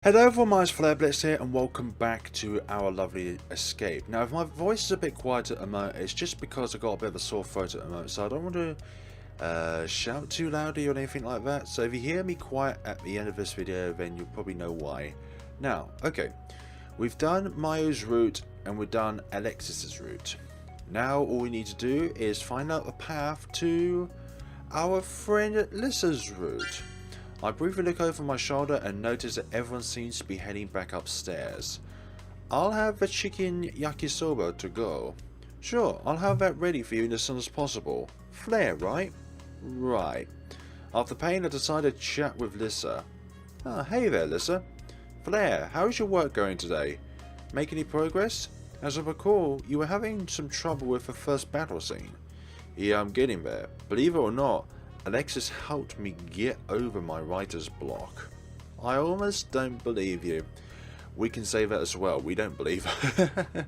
Hello everyone, my name's FlareBlitzed here and welcome back to our lovely escape. Now if my voice is a bit quiet at the moment, it's just because I've got a bit of a sore throat at the moment, so I don't want to shout too loudly or anything like that. So if you hear me quiet at the end of this video, then you'll probably know why. Now, okay, we've done Mayo's route and we've done Alexis's route. Now all we need to do is find out the path to our friend Lissa's route. I briefly look over my shoulder and notice that everyone seems to be heading back upstairs. I'll have the chicken yakisoba to go. Sure, I'll have that ready for you as soon as possible. Flare, right? Right. After paying, I decided to chat with Lissa. Ah, hey there, Lissa. Flare, how's your work going today? Make any progress? As I recall, you were having some trouble with the first battle scene. Yeah, I'm getting there. Believe it or not, Alexis helped me get over my writer's block. I almost don't believe you. We can say that as well. We don't believe her.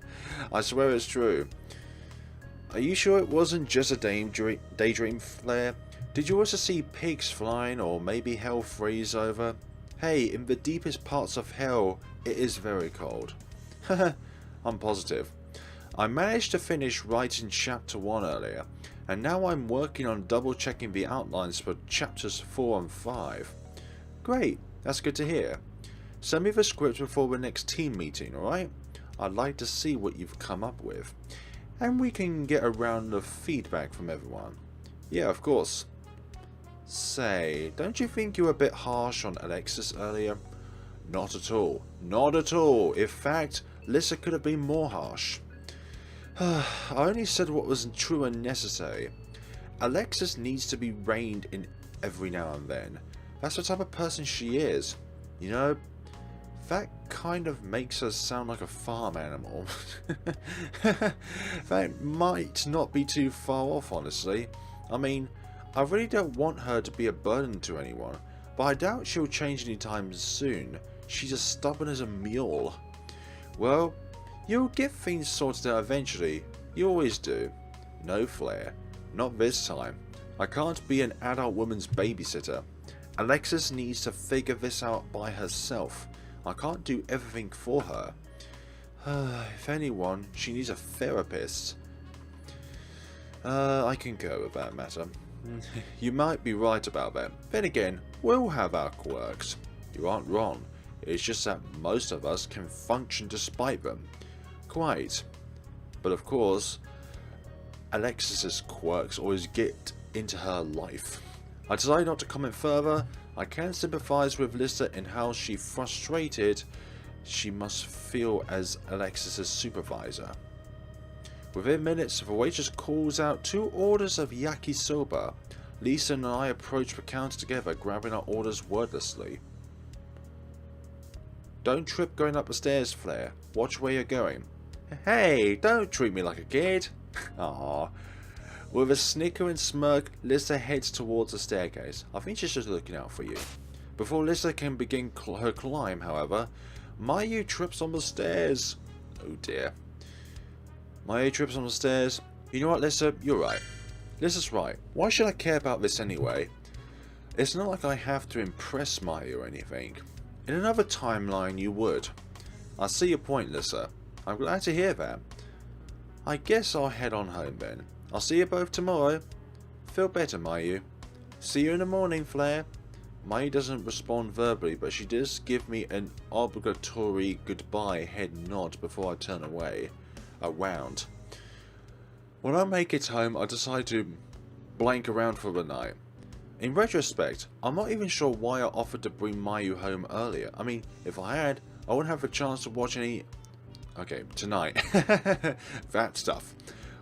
I swear it's true. Are you sure it wasn't just a daydream, Flare? Did you also see pigs flying or maybe hell freeze over? Hey, in the deepest parts of hell, it is very cold. I'm positive. I managed to finish writing chapter 1 earlier, and now I'm working on double checking the outlines for chapters 4 and 5. Great, that's good to hear. Send me the script before the next team meeting, alright? I'd like to see what you've come up with, and we can get a round of feedback from everyone. Yeah, of course. Say, don't you think you were a bit harsh on Alexis earlier? Not at all. Not at all. In fact, Lissa could have been more harsh. I only said what was true and necessary. Alexis needs to be reined in every now and then. That's the type of person she is. You know, that kind of makes her sound like a farm animal. That might not be too far off, honestly. I mean, I really don't want her to be a burden to anyone, but I doubt she'll change anytime soon. She's as stubborn as a mule. Well, you'll get things sorted out eventually. You always do. No, Flare. Not this time. I can't be an adult woman's babysitter. Alexis needs to figure this out by herself. I can't do everything for her. If anyone, she needs a therapist. I can go with that matter. You might be right about that. Then again, we'll have our quirks. You aren't wrong. It's just that most of us can function despite them. Quite. But of course, Alexis's quirks always get into her life. I decided not to comment further. I can sympathise with Lissa in how frustrated she must feel as Alexis's supervisor. Within minutes, the waitress calls out 2 orders of yakisoba. Lissa and I approach the counter together, grabbing our orders wordlessly. Don't trip going up the stairs, Flare. Watch where you're going. Hey, don't treat me like a kid. Aww. With a snicker and smirk, Lissa heads towards the staircase. I think she's just looking out for you. Before Lissa can begin her climb, however, Mayu trips on the stairs. Oh dear. Mayu trips on the stairs. You know what, Lissa? You're right. Lissa's right. Why should I care about this anyway? It's not like I have to impress Mayu or anything. In another timeline, you would. I see your point, Lissa. I'm glad to hear that. I guess I'll head on home then. I'll see you both tomorrow. Feel better, Mayu. See you in the morning, Flare. Mayu doesn't respond verbally, but she does give me an obligatory goodbye head nod before I turn around. When I make it home, I decide to blank around for the night. In retrospect, I'm not even sure why I offered to bring Mayu home earlier. I mean, if I had, I wouldn't have a chance to watch any... Okay, tonight. That stuff.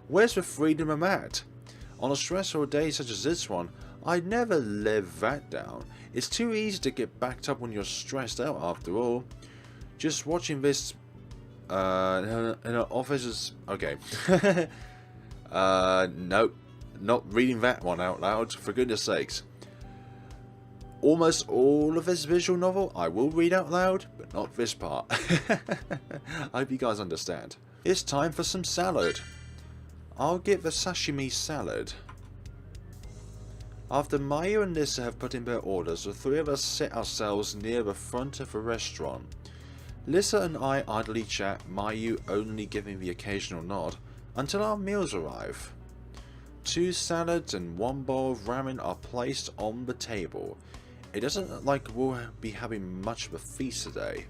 Where's the freedom I'm at? On a stressful day such as this one, I'd never live that down. It's too easy to get backed up when you're stressed out after all. Just watching this in an office is... Okay. Nope. Not reading that one out loud, for goodness sakes. Almost all of this visual novel I will read out loud, but not this part. I hope you guys understand. It's time for some salad. I'll get the sashimi salad. After Mayu and Lissa have put in their orders, the three of us sit ourselves near the front of the restaurant. Lissa and I idly chat, Mayu only giving the occasional nod, until our meals arrive. 2 salads and 1 bowl of ramen are placed on the table. It doesn't look like we'll be having much of a feast today.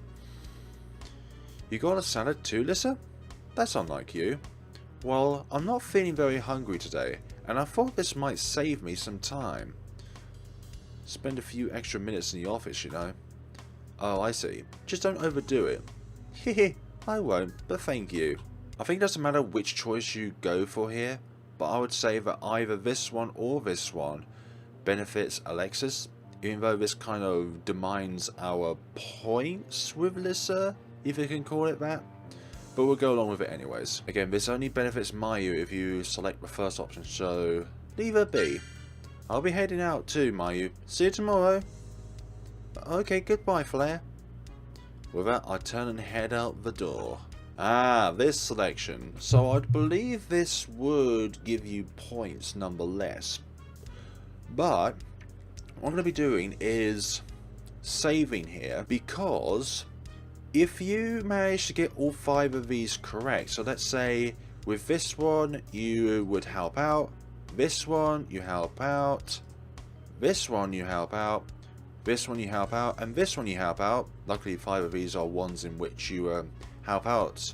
You got a salad too, Lissa? That's unlike you. Well, I'm not feeling very hungry today, and I thought this might save me some time. Spend a few extra minutes in the office, you know. Oh, I see. Just don't overdo it. Hehe, I won't, but thank you. I think it doesn't matter which choice you go for here, but I would say that either this one or this one benefits Alexis, even though this kind of demands our points with Lissa, if you can call it that. But we'll go along with it anyways. Again, this only benefits Mayu if you select the first option, so leave her be. I'll be heading out too, Mayu. See you tomorrow. Okay, goodbye, Flare. With that, I turn and head out the door. Ah, this selection. So I'd believe this would give you points nonetheless. But what I'm going to be doing is saving here, because if you manage to get all 5 of these correct, so let's say with this one you would help out, this one you help out, this one you help out, this one you help out, and this one you help out. Luckily 5 of these are ones in which you help out.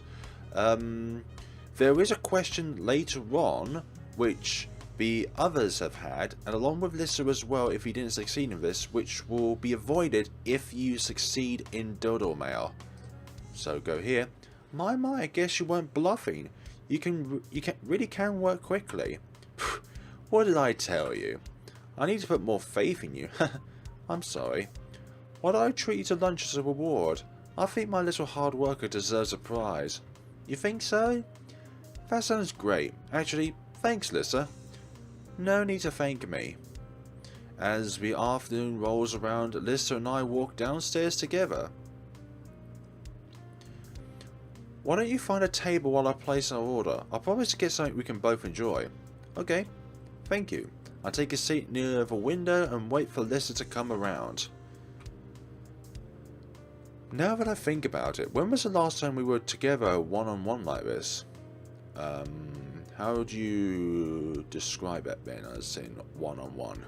There is a question later on which the others have had, and along with Lissa as well if you didn't succeed in this, which will be avoided if you succeed in Dodo Mail. So go here. My, I guess you weren't bluffing. You really can work quickly. What did I tell you? I need to put more faith in you. I'm sorry. Why don't I treat you to lunch as a reward? I think my little hard worker deserves a prize. You think so? That sounds great. Actually, thanks, Lissa. No need to thank me. As the afternoon rolls around, Lissa and I walk downstairs together. Why don't you find a table while I place our order? I promise to get something we can both enjoy. Okay, thank you. I take a seat near the window and wait for Lissa to come around. Now that I think about it, when was the last time we were together one-on-one like this? How would you describe it then as in one-on-one?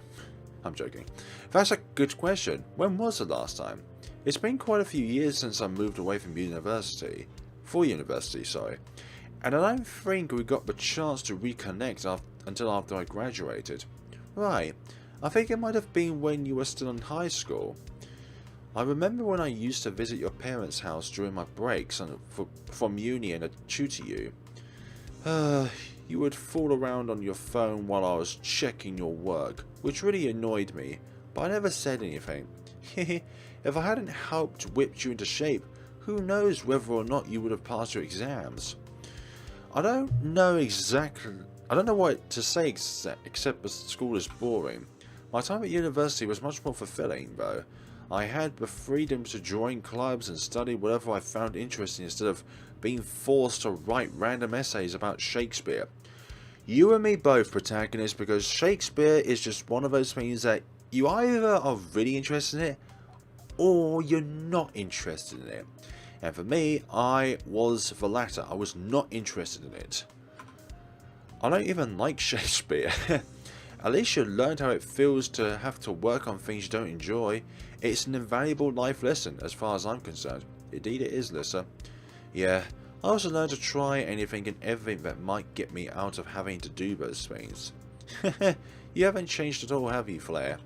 I'm joking. That's a good question. When was the last time? It's been quite a few years since I moved away from university. Sorry. And I don't think we got the chance to reconnect until after I graduated. Right. I think it might have been when you were still in high school. I remember when I used to visit your parents' house during my breaks from uni and tutor you. You would fool around on your phone while I was checking your work, which really annoyed me, but I never said anything. If I hadn't helped whip you into shape, who knows whether or not you would have passed your exams. I don't know what to say except that school is boring. My time at university was much more fulfilling though. I had the freedom to join clubs and study whatever I found interesting instead of being forced to write random essays about Shakespeare. You and me both, protagonist, because Shakespeare is just one of those things that you either are really interested in it or you're not interested in it. And for me, I was the latter. I was not interested in it. I don't even like Shakespeare. At least you learned how it feels to have to work on things you don't enjoy. It's an invaluable life lesson as far as I'm concerned. Indeed it is, Lissa. Yeah, I also learned to try anything and everything that might get me out of having to do those things. You haven't changed at all, have you, Flare?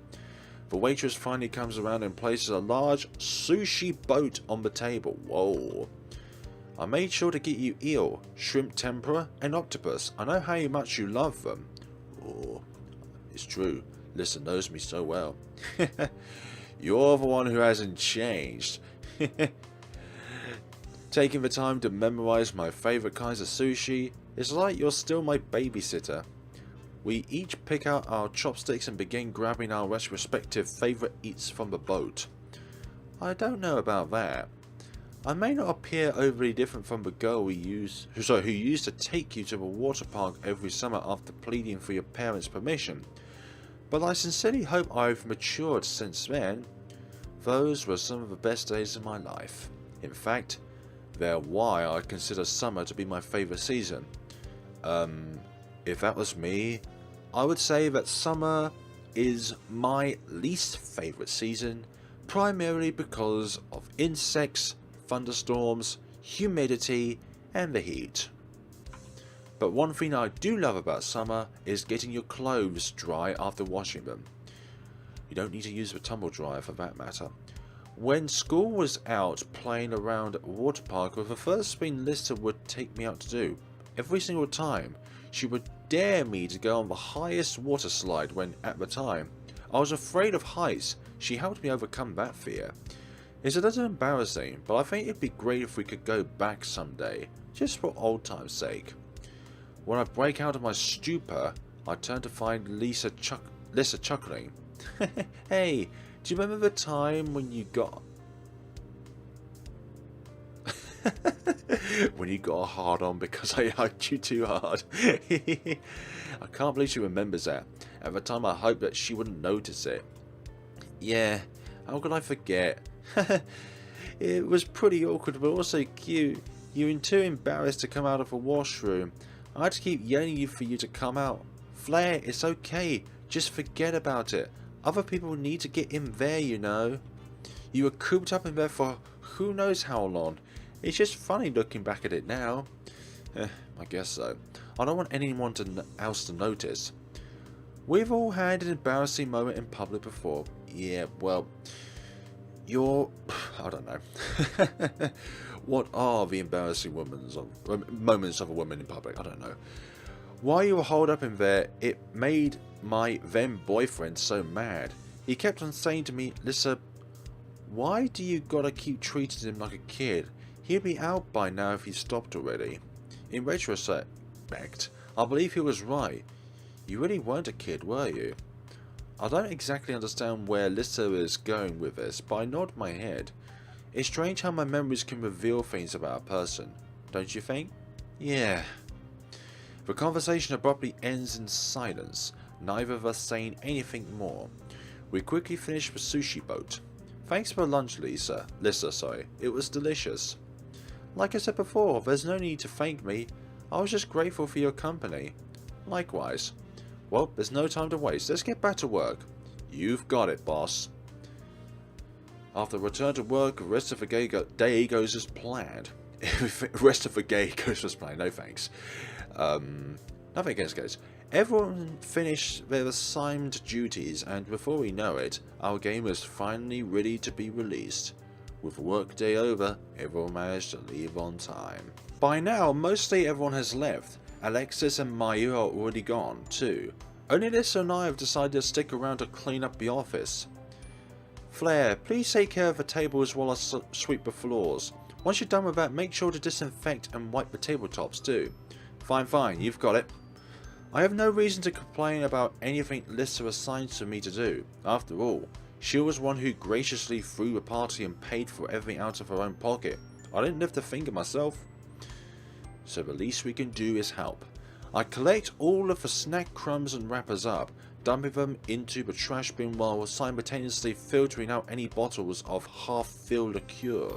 The waitress finally comes around and places a large sushi boat on the table. Whoa. I made sure to get you eel, shrimp tempura, and octopus. I know how much you love them. Oh, it's true. Lissa knows me so well. You're the one who hasn't changed. Taking the time to memorize my favorite kinds of sushi, it's like you're still my babysitter. We each pick out our chopsticks and begin grabbing our respective favorite eats from the boat. I don't know about that. I may not appear overly different from the girl who used to take you to the water park every summer after pleading for your parents' permission. but I sincerely hope I've matured since then. Those were some of the best days of my life. In fact, they're why I consider summer to be my favourite season. If that was me, I would say that summer is my least favourite season, primarily because of insects, thunderstorms, humidity, and the heat. But one thing I do love about summer is getting your clothes dry after washing them. You don't need to use the tumble dryer for that matter. When school was out playing around at a water park, the first thing Lissa would take me out to do, every single time, she would dare me to go on the highest water slide when, at the time, I was afraid of heights. She helped me overcome that fear. It's a little embarrassing, but I think it'd be great if we could go back someday, just for old time's sake. When I break out of my stupor, I turn to find Lissa chuckling. Hey, do you remember the time when you got... when you got a hard on because I hugged you too hard? I can't believe she remembers that. At the time I hoped that she wouldn't notice it. Yeah, how could I forget? It was pretty awkward but also cute. You were too embarrassed to come out of the washroom. I had to keep yelling for you to come out. Flare, it's okay. Just forget about it. Other people need to get in there, you know. You were cooped up in there for who knows how long. It's just funny looking back at it now. I guess so. I don't want anyone else to notice. We've all had an embarrassing moment in public before. Yeah, well, I don't know. What are the embarrassing moments of a woman in public? I don't know. While you were holed up in there, it made my then boyfriend so mad. He kept on saying to me, Lissa, why do you gotta keep treating him like a kid? He'd be out by now if he stopped already. In retrospect, I believe he was right. You really weren't a kid, were you? I don't exactly understand where Lissa is going with this, but I nod my head. It's strange how my memories can reveal things about a person, don't you think? Yeah. The conversation abruptly ends in silence, neither of us saying anything more. We quickly finish the sushi boat. Thanks for lunch, Lissa. It was delicious. Like I said before, there's no need to thank me. I was just grateful for your company. Likewise. Well, there's no time to waste. Let's get back to work. You've got it, boss. After return to work, the rest of the day goes as planned. The rest of the day goes as planned. No thanks. Nothing against guys. Everyone finished their assigned duties, and before we know it, our game was finally ready to be released. With the work day over, everyone managed to leave on time. By now, mostly everyone has left. Alexis and Maya are already gone, too. Only Lissa and I have decided to stick around to clean up the office. Flare, please take care of the tables while I sweep the floors. Once you're done with that, make sure to disinfect and wipe the tabletops too. Fine, you've got it. I have no reason to complain about anything Lissa assigned to me to do. After all, she was one who graciously threw the party and paid for everything out of her own pocket. I didn't lift a finger myself. So the least we can do is help. I collect all of the snack crumbs and wrappers up, dumping them into the trash bin while simultaneously filtering out any bottles of half-filled liqueur.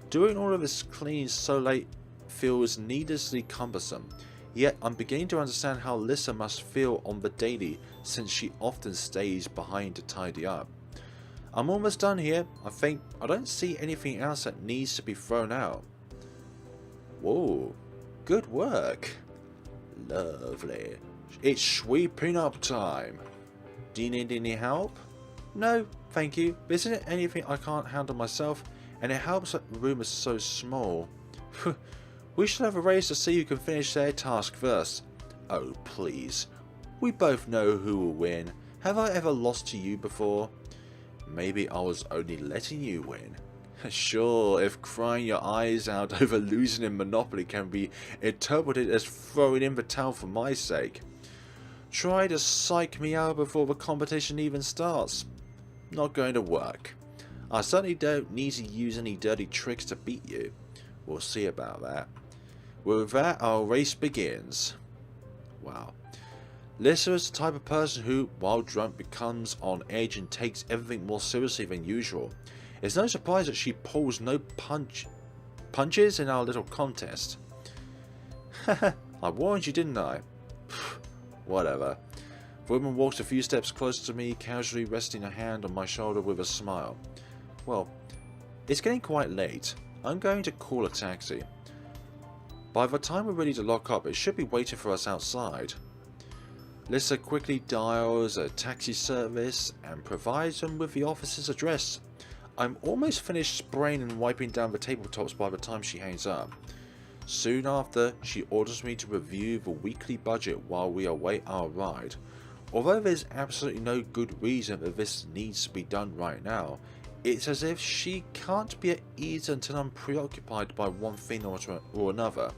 Doing all of this cleaning so late feels needlessly cumbersome, yet I'm beginning to understand how Lissa must feel on the daily since she often stays behind to tidy up. I'm almost done here. I don't see anything else that needs to be thrown out. Whoa, good work. Lovely. It's sweeping up time. Do you need any help? No, thank you. Isn't it anything I can't handle myself? And it helps that the room is so small. We should have a race to see who can finish their task first. Oh, please. We both know who will win. Have I ever lost to you before? Maybe I was only letting you win. Sure, if crying your eyes out over losing in Monopoly can be interpreted as throwing in the towel for my sake. Try to psych me out before the competition even starts. Not going to work. I certainly don't need to use any dirty tricks to beat you. We'll see about that. With that, our race begins. Wow. Lissa is the type of person who, while drunk, becomes on edge and takes everything more seriously than usual. It's no surprise that she pulls no punches in our little contest. I warned you, didn't I? Whatever. The woman walks a few steps closer to me, casually resting a hand on my shoulder with a smile. Well, it's getting quite late. I'm going to call a taxi. By the time we're ready to lock up, it should be waiting for us outside. Lissa quickly dials a taxi service and provides them with the office's address. I'm almost finished spraying and wiping down the tabletops by the time she hangs up. Soon after, she orders me to review the weekly budget while we await our ride. Although there's absolutely no good reason that this needs to be done right now, it's as if she can't be at ease until I'm preoccupied by one thing or another.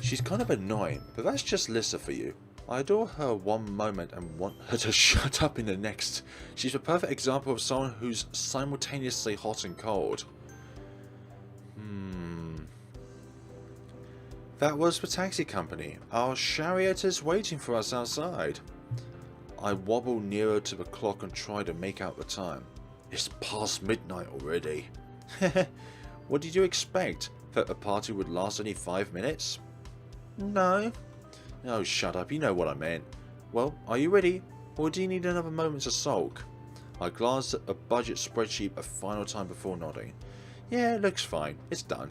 She's kind of annoying, but that's just Lissa for you. I adore her one moment and want her to shut up in the next. She's a perfect example of someone who's simultaneously hot and cold. That was the taxi company. Our chariot is waiting for us outside. I wobble nearer to the clock and try to make out the time. It's past midnight already. What did you expect? That the party would last only 5 minutes? No. Oh, shut up, you know what I meant. Well, are you ready? Or do you need another moment to sulk? I glanced at a budget spreadsheet a final time before nodding. Yeah, it looks fine. It's done.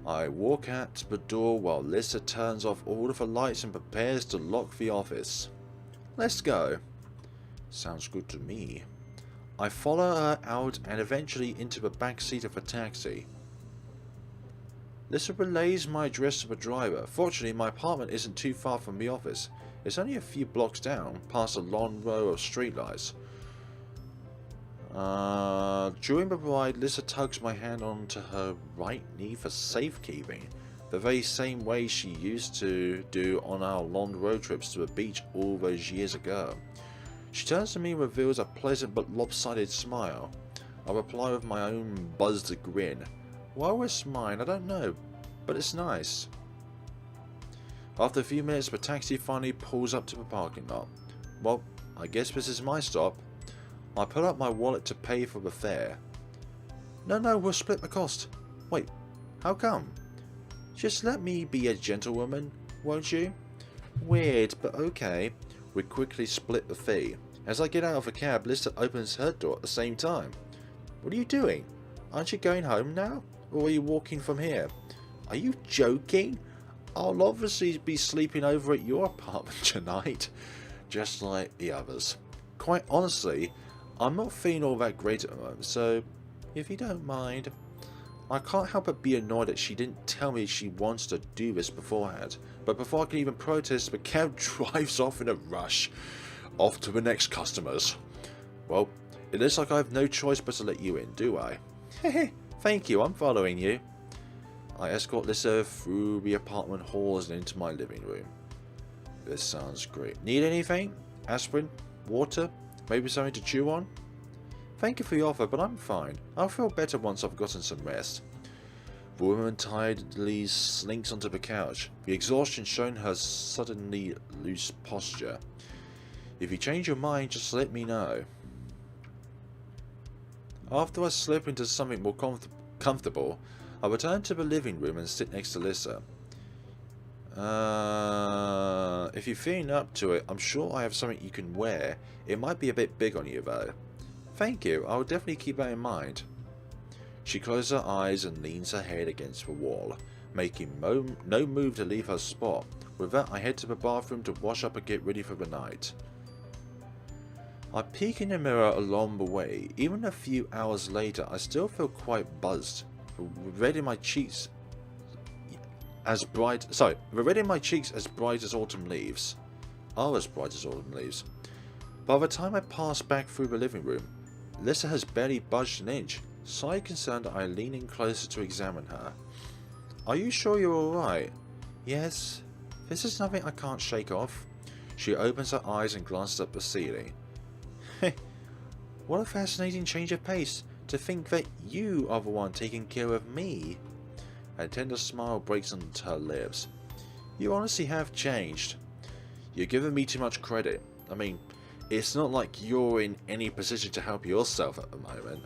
I walk out the door while Lissa turns off all of the lights and prepares to lock the office. Let's go. Sounds good to me. I follow her out and eventually into the back seat of the taxi. Lissa relays my address to the driver. Fortunately, my apartment isn't too far from the office. It's only a few blocks down, past a long row of streetlights. During the ride, Lissa tugs my hand onto her right knee for safekeeping, the very same way she used to do on our long road trips to the beach all those years ago. She turns to me and reveals a pleasant but lopsided smile. I reply with my own buzzed grin. Why was mine? I don't know, but it's nice. After a few minutes, the taxi finally pulls up to the parking lot. Well, I guess this is my stop. I pull out my wallet to pay for the fare. No, we'll split the cost. Wait, how come? Just let me be a gentlewoman, won't you? Weird, but okay. We quickly split the fee. As I get out of the cab, Lissa opens her door at the same time. What are you doing? Aren't you going home now? Or are you walking from here? Are you joking? I'll obviously be sleeping over at your apartment tonight, just like the others. Quite honestly, I'm not feeling all that great at the moment, so if you don't mind. I can't help but be annoyed that she didn't tell me she wants to do this beforehand, but before I can even protest, the cab drives off in a rush, off to the next customers. Well, it looks like I have no choice but to let you in, do I? Hehe, thank you, I'm following you. I escort Lissa through the apartment halls and into my living room. This sounds great. Need anything? Aspirin? Water? Maybe something to chew on? Thank you for the offer, but I'm fine. I'll feel better once I've gotten some rest. The woman tidily slinks onto the couch, the exhaustion showing her suddenly loose posture. If you change your mind, just let me know. After I slip into something more comfortable, I return to the living room and sit next to Lissa. If you're feeling up to it, I'm sure I have something you can wear. It might be a bit big on you though. Thank you, I will definitely keep that in mind. She closes her eyes and leans her head against the wall, making no move to leave her spot. With that, I head to the bathroom to wash up and get ready for the night. I peek in the mirror along the way. Even a few hours later, I still feel quite buzzed. The red in my cheeks as bright as autumn leaves. Are as bright as autumn leaves. By the time I pass back through the living room, Lissa has barely budged an inch. Slightly concerned, I lean in closer to examine her. Are you sure you're alright? Yes. This is nothing I can't shake off. She opens her eyes and glances up the ceiling. What a fascinating change of pace. To think that you are the one taking care of me. A tender smile breaks onto her lips. You honestly have changed. You're giving me too much credit. I mean, it's not like you're in any position to help yourself at the moment.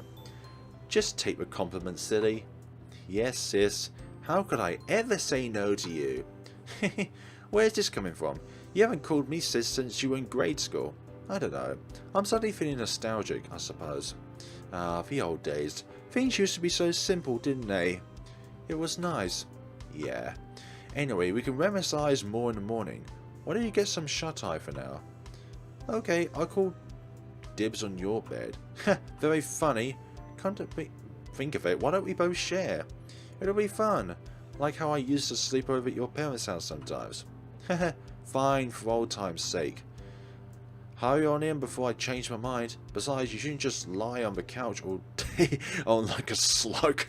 Just take the compliment, silly. Yes, sis. How could I ever say no to you? Where's this coming from? You haven't called me sis since you were in grade school. I don't know. I'm suddenly feeling nostalgic, I suppose. Ah, the old days. Things used to be so simple, didn't they? It was nice. Yeah. Anyway, we can reminisce more in the morning. Why don't you get some shut-eye for now? Okay, I'll call dibs on your bed. Very funny. Can't think of it. Why don't we both share? It'll be fun. Like how I used to sleep over at your parents' house sometimes. Fine, for old time's sake. Hurry on in before I change my mind. Besides, you shouldn't just lie on the couch all day on like a slug.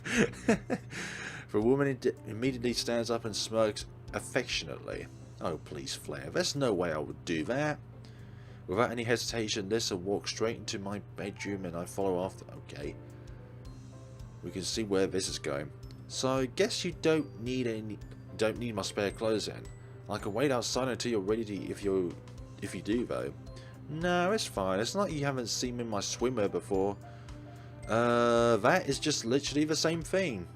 The woman immediately stands up and smirks affectionately. Oh, please, Flare. There's no way I would do that. Without any hesitation, Lissa walks straight into my bedroom and I follow after. Okay. We can see where this is going. So I guess you don't need my spare clothes then. I can wait outside until you're ready to, if you do though. No, it's fine. It's not like you haven't seen me in my swimwear before. That is just literally the same thing.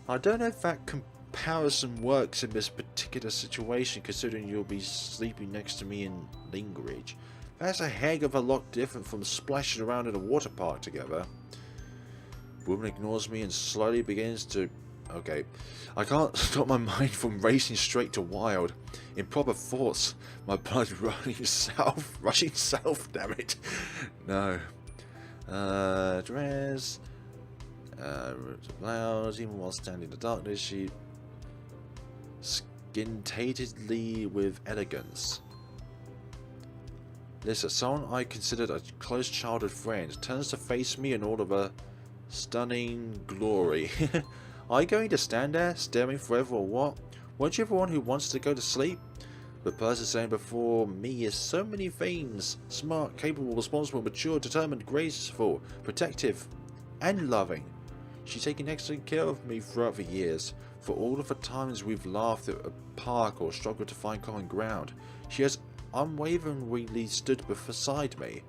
I don't know if that comparison works in this particular situation, considering you'll be sleeping next to me in Lingeridge. That's a heck of a lot different from splashing around in a water park together. Woman ignores me and slowly begins to... Okay, I can't stop my mind from racing straight to wild. Improper thoughts. My blood rushing south, damn it. No. Dress. Blouse. Even while standing in the darkness, she... skin-tatedly with elegance. Lissa, someone I considered a close childhood friend, turns to face me in all of her stunning glory. Are you going to stand there, staring forever or what? Weren't you the one who wants to go to sleep? The person standing before me is so many things. Smart, capable, responsible, mature, determined, graceful, protective, and loving. She's taken excellent care of me throughout the years. For all of the times we've laughed at a park or struggled to find common ground, she has unwaveringly stood beside me.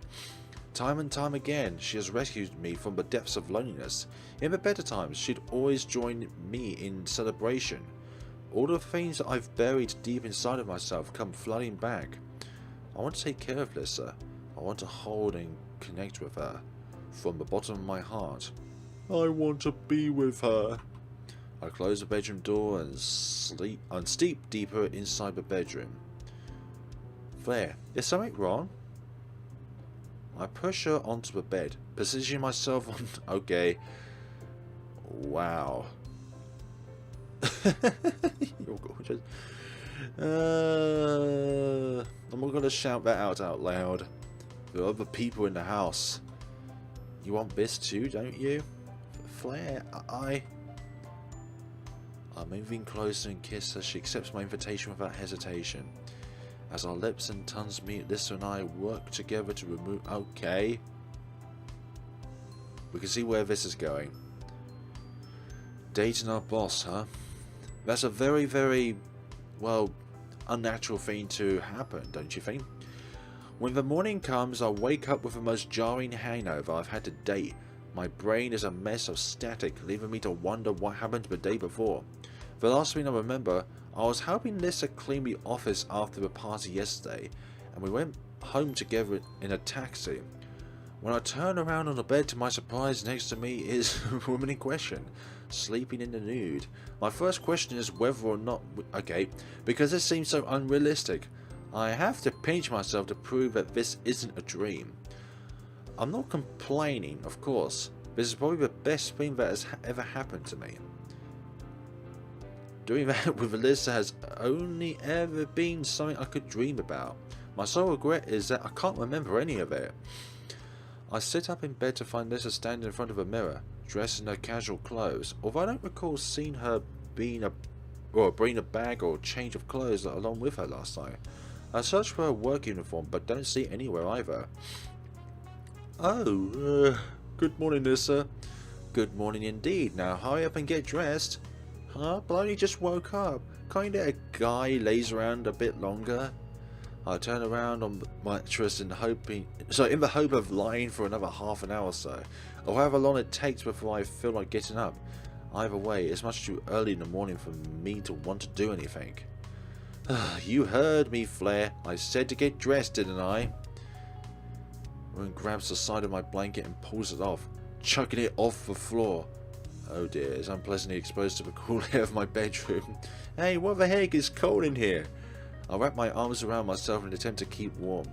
Time and time again, she has rescued me from the depths of loneliness. In the better times, she'd always join me in celebration. All the things that I've buried deep inside of myself come flooding back. I want to take care of Lissa. I want to hold and connect with her. From the bottom of my heart. I want to be with her. I close the bedroom door and steep deeper inside the bedroom. Flare, is something wrong? I push her onto the bed, positioning myself on... Okay. Wow. You're gorgeous. I'm not going to shout that out loud. There are other people in the house. You want this too, don't you? Flare, I'm moving closer and kiss her. She accepts my invitation without hesitation. As our lips and tongues meet, Lissa and I work together to remove... Okay. We can see where this is going. Dating our boss, huh? That's a very, very, well, unnatural thing to happen, don't you think? When the morning comes, I wake up with the most jarring hangover I've had to date. My brain is a mess of static, leaving me to wonder what happened the day before. The last thing I remember, I was helping Lissa clean the office after the party yesterday, and we went home together in a taxi. When I turn around on the bed, to my surprise, next to me is the woman in question, sleeping in the nude. My first question is whether or not... Okay, because this seems so unrealistic. I have to pinch myself to prove that this isn't a dream. I'm not complaining, of course. This is probably the best thing that has ever happened to me. Doing that with Lissa has only ever been something I could dream about. My sole regret is that I can't remember any of it. I sit up in bed to find Lissa standing in front of a mirror, dressed in her casual clothes, although I don't recall seeing her bring a bag or change of clothes along with her last night. I search for her work uniform but don't see it anywhere either. Oh, good morning, Lissa. Good morning indeed. Now hurry up and get dressed. Huh? But I only just woke up. kind of a guy lays around a bit longer. I turn around on my mattress in the hope of lying for another half an hour or so, or however long it takes before I feel like getting up. Either way, it's much too early in the morning for me to want to do anything. You heard me, Flare. I said to get dressed, didn't I? Reine grabs the side of my blanket and pulls it off, chucking it off the floor. Oh dear, it's unpleasantly exposed to the cool air of my bedroom. Hey, what the heck? It's cold in here. I wrap my arms around myself in an attempt to keep warm.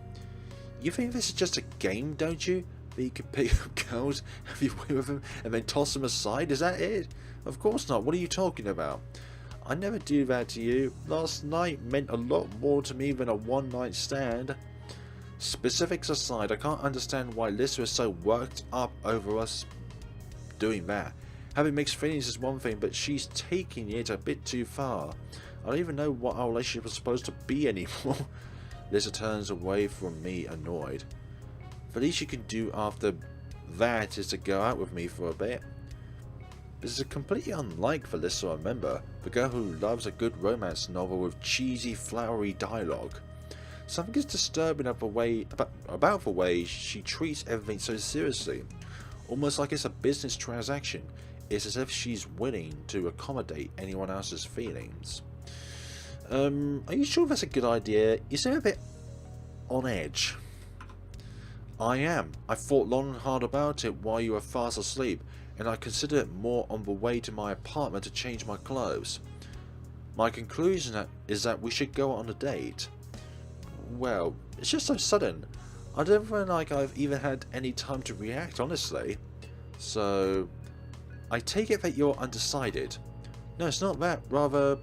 You think this is just a game, don't you? That you can pick up girls, have your way with them, and then toss them aside? Is that it? Of course not. What are you talking about? I never do that to you. Last night meant a lot more to me than a one-night stand. Specifics aside, I can't understand why Lissa is so worked up over us doing that. Having mixed feelings is one thing, but she's taking it a bit too far. I don't even know what our relationship is supposed to be anymore. Lissa turns away from me, annoyed. The least you can do after that is to go out with me for a bit. This is completely unlike the Lissa I remember, the girl who loves a good romance novel with cheesy, flowery dialogue. Something is disturbing about the way she treats everything so seriously, almost like it's a business transaction. It's as if she's willing to accommodate anyone else's feelings. Are you sure that's a good idea? You seem a bit on edge. I am. I thought long and hard about it while you were fast asleep, and I considered it more on the way to my apartment to change my clothes. My conclusion is that we should go on a date. Well, it's just so sudden. I don't feel like I've even had any time to react, honestly. So, I take it that you're undecided. No, it's not that. Rather,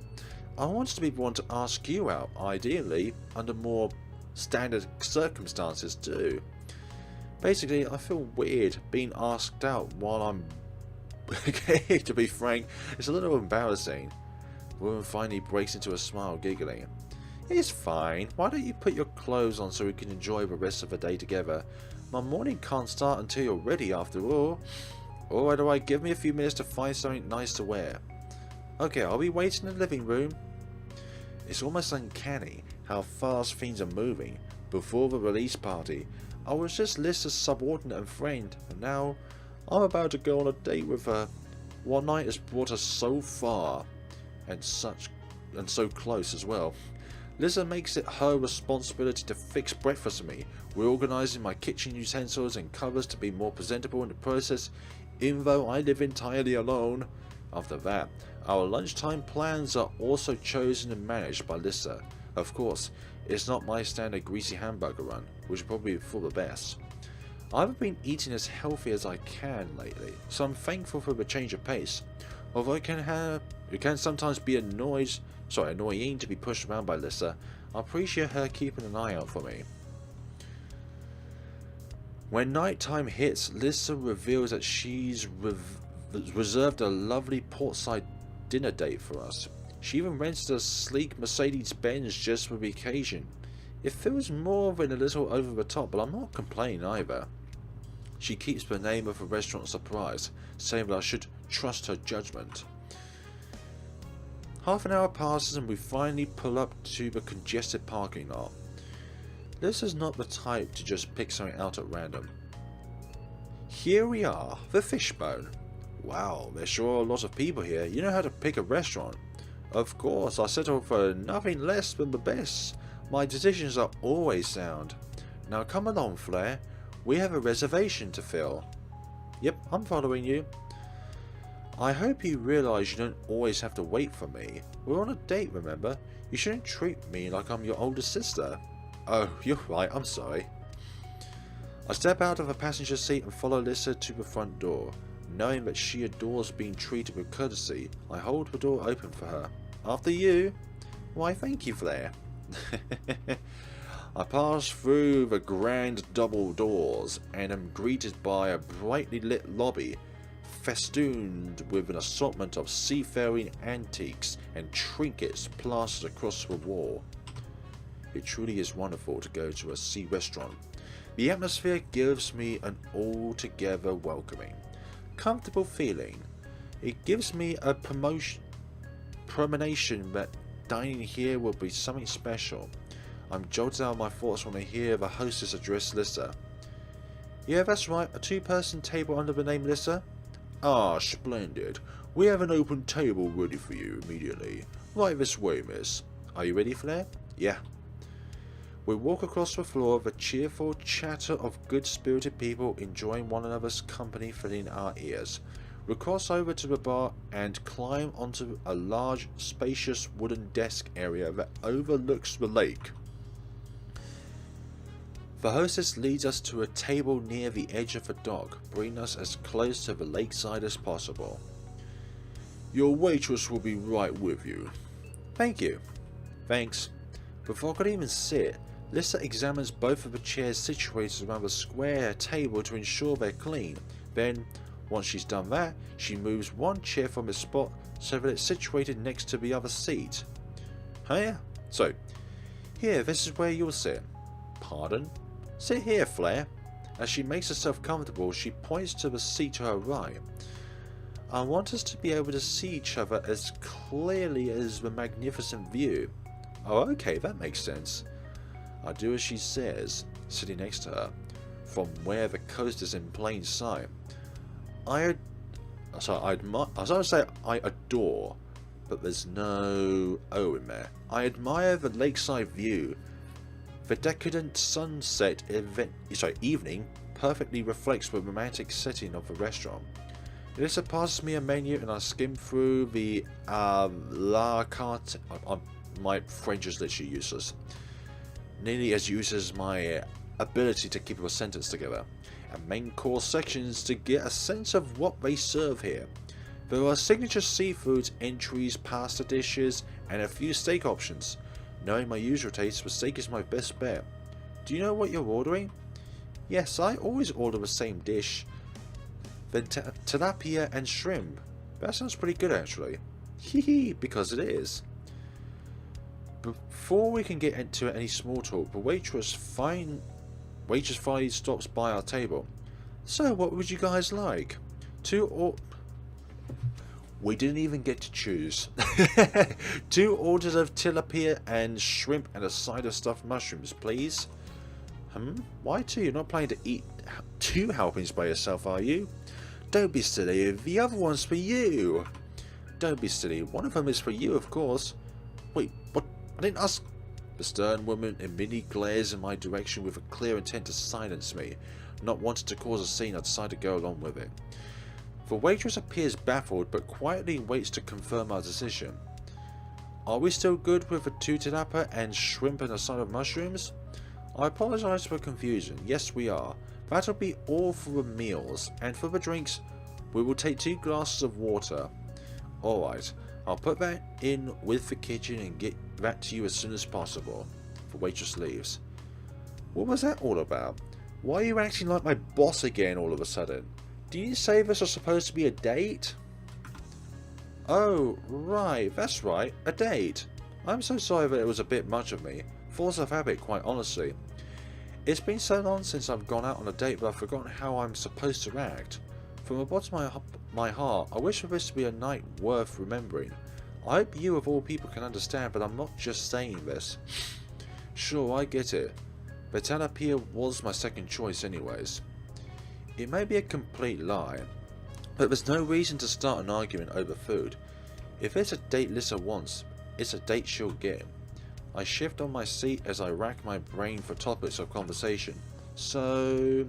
I want to be the one to ask you out, ideally, under more standard circumstances too. Basically, I feel weird being asked out while I'm... Okay, to be frank, it's a little embarrassing. The woman finally breaks into a smile, giggling. It's fine. Why don't you put your clothes on so we can enjoy the rest of the day together? My morning can't start until you're ready, after all. Or do I give me a few minutes to find something nice to wear? Okay, I'll be waiting in the living room. It's almost uncanny how fast things are moving. Before the release party, I was just Lissa's subordinate and friend, and now I'm about to go on a date with her. One night has brought us so far, and so close as well. Lissa makes it her responsibility to fix breakfast for me, reorganizing my kitchen utensils and covers to be more presentable in the process, even though I live entirely alone. After that, our lunchtime plans are also chosen and managed by Lissa. Of course, it's not my standard greasy hamburger run, which is probably for the best. I haven't been eating as healthy as I can lately, so I'm thankful for the change of pace. Although it can sometimes be annoying to be pushed around by Lissa, I appreciate her keeping an eye out for me. When nighttime hits, Lissa reveals that she's reserved a lovely portside dinner date for us. She even rented a sleek Mercedes-Benz just for the occasion. It feels more than a little over the top, but I'm not complaining either. She keeps the name of the restaurant a surprise, saying that I should trust her judgment. Half an hour passes and we finally pull up to the congested parking lot. Lissa's not the type to just pick something out at random. Here we are, the Fishbone. Wow, there's sure a lot of people here. You know how to pick a restaurant. Of course, I settle for nothing less than the best. My decisions are always sound. Now come along, Flare. We have a reservation to fill. Yep, I'm following you. I hope you realise you don't always have to wait for me. We're on a date, remember? You shouldn't treat me like I'm your older sister. Oh, you're right, I'm sorry. I step out of the passenger seat and follow Lissa to the front door. Knowing that she adores being treated with courtesy, I hold the door open for her. After you. Why, thank you, Flare. I pass through the grand double doors and am greeted by a brightly lit lobby, festooned with an assortment of seafaring antiques and trinkets plastered across the wall. It truly is wonderful to go to a sea restaurant. The atmosphere gives me an altogether welcoming, comfortable feeling. It gives me a premonition that dining here will be something special. I'm jolted out of my thoughts when I hear the hostess address Lissa. Yeah, that's right, a two-person table under the name Lissa? Ah, splendid. We have an open table ready for you immediately. Right this way, miss. Are you ready, Flare? Yeah. We walk across the floor, the cheerful chatter of good-spirited people enjoying one another's company filling our ears. We cross over to the bar and climb onto a large, spacious wooden desk area that overlooks the lake. The hostess leads us to a table near the edge of the dock, bringing us as close to the lakeside as possible. Your waitress will be right with you. Thank you. Thanks. Before I could even sit, Lissa examines both of the chairs situated around the square table to ensure they're clean. Then, once she's done that, she moves one chair from its spot so that it's situated next to the other seat. Hiya. So, here, this is where you'll sit. Pardon? Sit here, Flare. As she makes herself comfortable, she points to the seat to her right. I want us to be able to see each other as clearly as the magnificent view. Oh, okay, that makes sense. I do as she says, sitting next to her, from where the coast is in plain sight. I adore, but there's no O in there. I admire the lakeside view. The decadent sunset evening perfectly reflects the romantic setting of the restaurant. Lissa passes me a menu and I skim through the la carte. My French is literally useless. Nearly as useless as my ability to keep a sentence together. And main course sections to get a sense of what they serve here. There are signature seafoods, entries, pasta dishes, and a few steak options. Knowing my usual taste, the steak is my best bet. Do you know what you're ordering? Yes, I always order the same dish. Then tilapia and shrimp. That sounds pretty good actually. Hehe, because it is. Before we can get into any small talk, the waitress finally stops by our table. So, what would you guys like? We didn't even get to choose. 2 orders of tilapia and shrimp and a side of stuffed mushrooms, please. Why 2? You're not planning to eat 2 helpings by yourself, are you? Don't be silly. The other one's for you. Don't be silly. One of them is for you, of course. Wait, what? I didn't ask. The stern woman immediately glares in my direction with a clear intent to silence me. Not wanting to cause a scene, I decide to go along with it. The waitress appears baffled, but quietly waits to confirm our decision. Are we still good with the 2 tilapia and shrimp and a side of mushrooms? I apologise for confusion. Yes, we are. That'll be all for the meals, and for the drinks, we will take 2 glasses of water. Alright, I'll put that in with the kitchen and get that to you as soon as possible. The waitress leaves. What was that all about? Why are you acting like my boss again all of a sudden? Do you say this was supposed to be a date? Oh, right, that's right, a date. I'm so sorry that it was a bit much of me. Force of habit, quite honestly. It's been so long since I've gone out on a date that I've forgotten how I'm supposed to act. From the bottom of my heart, I wish for this to be a night worth remembering. I hope you of all people can understand, but I'm not just saying this. Sure, I get it. But tilapia was my second choice anyways. It may be a complete lie, but there's no reason to start an argument over food. If it's a date Lissa wants, it's a date she'll get. I shift on my seat as I rack my brain for topics of conversation. So,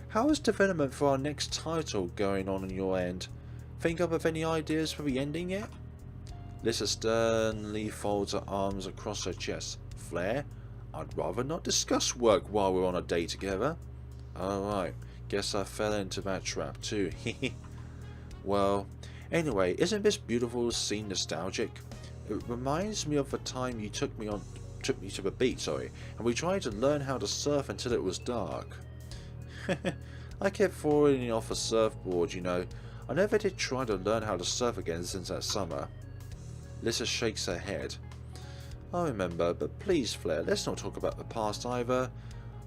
how is development for our next title going on your end? Think up of any ideas for the ending yet? Lissa sternly folds her arms across her chest. Flare, I'd rather not discuss work while we're on a date together. Alright, guess I fell into that trap too. Well, anyway, isn't this beautiful scene nostalgic? It reminds me of the time you took me to the beach, and we tried to learn how to surf until it was dark. I kept falling off a surfboard, you know. I never did try to learn how to surf again since that summer. Lissa shakes her head. I remember, but please, Flare, let's not talk about the past either.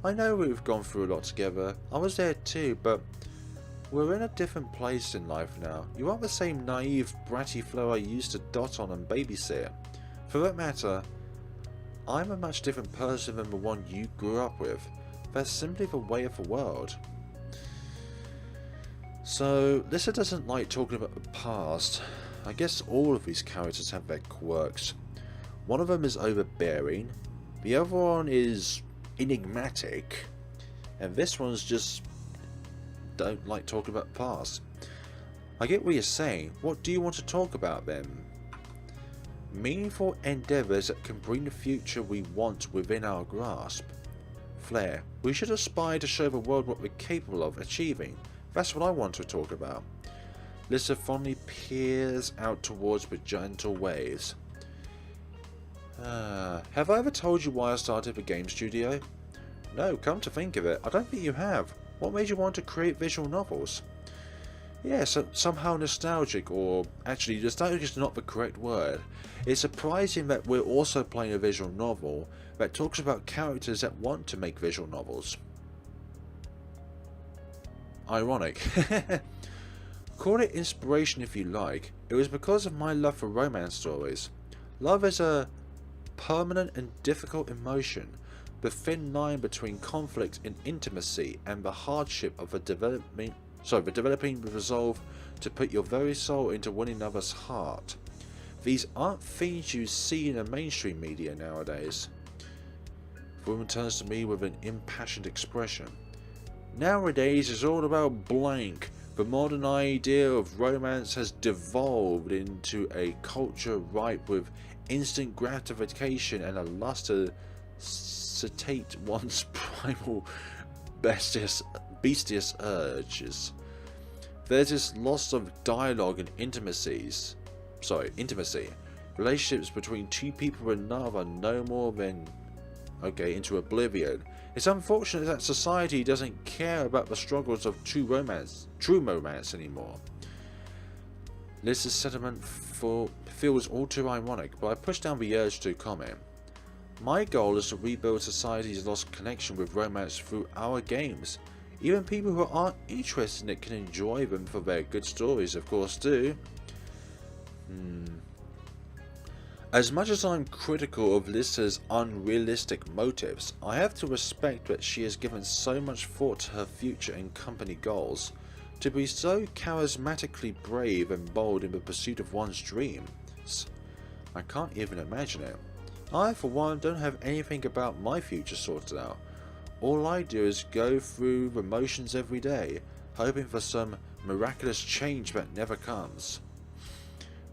I know we've gone through a lot together. I was there too, but we're in a different place in life now. You aren't the same naive, bratty Flare I used to dot on and babysit. For that matter, I'm a much different person than the one you grew up with. That's simply the way of the world. So, Lissa doesn't like talking about the past. I guess all of these characters have their quirks. One of them is overbearing, the other one is enigmatic, and this one's just don't like talking about the past. I get what you're saying. What do you want to talk about then? Meaningful endeavours that can bring the future we want within our grasp. Flare, we should aspire to show the world what we're capable of achieving. That's what I want to talk about. Lissa fondly peers out towards the gentle waves. Have I ever told you why I started the game studio? No, come to think of it, I don't think you have. What made you want to create visual novels? Yeah, so somehow nostalgic, or actually nostalgic is not the correct word. It's surprising that we're also playing a visual novel that talks about characters that want to make visual novels. Ironic. Call it inspiration if you like. It was because of my love for romance stories. Love is a permanent and difficult emotion, the thin line between conflict and intimacy, and the hardship of the developing resolve to put your very soul into one another's heart. These aren't things you see in the mainstream media nowadays. The woman turns to me with an impassioned expression. Nowadays it's all about blank. The modern idea of romance has devolved into a culture ripe with instant gratification and a lust to satiate one's primal bestious urges. There's this loss of dialogue and intimacy. Relationships between two people and another no more than into oblivion. It's unfortunate that society doesn't care about the struggles of true romance anymore. Lissa's sentiment feels all too ironic, but I push down the urge to comment. My goal is to rebuild society's lost connection with romance through our games. Even people who aren't interested in it can enjoy them for their good stories, of course, too. As much as I'm critical of Lissa's unrealistic motives, I have to respect that she has given so much thought to her future and company goals. To be so charismatically brave and bold in the pursuit of one's dreams, I can't even imagine it. I, for one, don't have anything about my future sorted out. All I do is go through the motions every day, hoping for some miraculous change that never comes.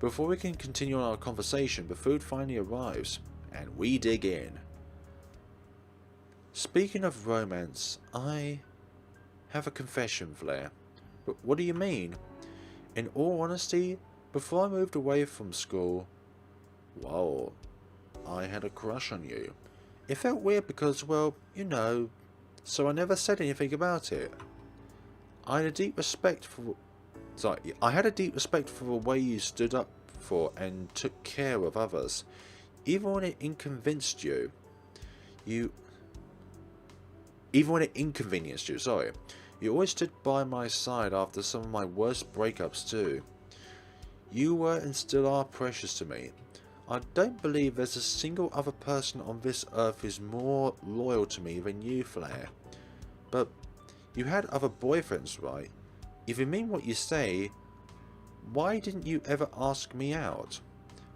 Before we can continue on our conversation, the food finally arrives, and we dig in. Speaking of romance, I have a confession, Flare. But what do you mean? In all honesty, before I moved away from school, well, I had a crush on you. It felt weird because, well, you know, so I never said anything about it. I had a deep respect for the way you stood up for and took care of others, even when it inconvenienced you. You always stood by my side after some of my worst breakups too. You were and still are precious to me. I don't believe there's a single other person on this earth who's more loyal to me than you, Flare. But you had other boyfriends, right? If you mean what you say, why didn't you ever ask me out?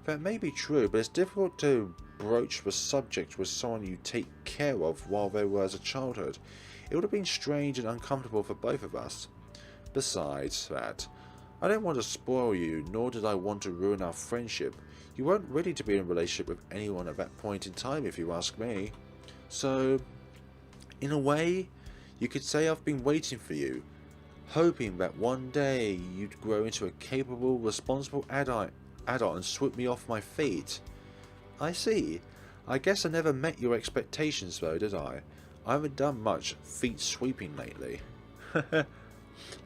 That may be true, but it's difficult to broach the subject with someone you take care of while they were as a childhood. It would have been strange and uncomfortable for both of us. Besides that, I didn't want to spoil you, nor did I want to ruin our friendship. You weren't ready to be in a relationship with anyone at that point in time, if you ask me. So, in a way, you could say I've been waiting for you, hoping that one day you'd grow into a capable, responsible adult and sweep me off my feet. I see. I guess I never met your expectations though, did I? I haven't done much feet sweeping lately.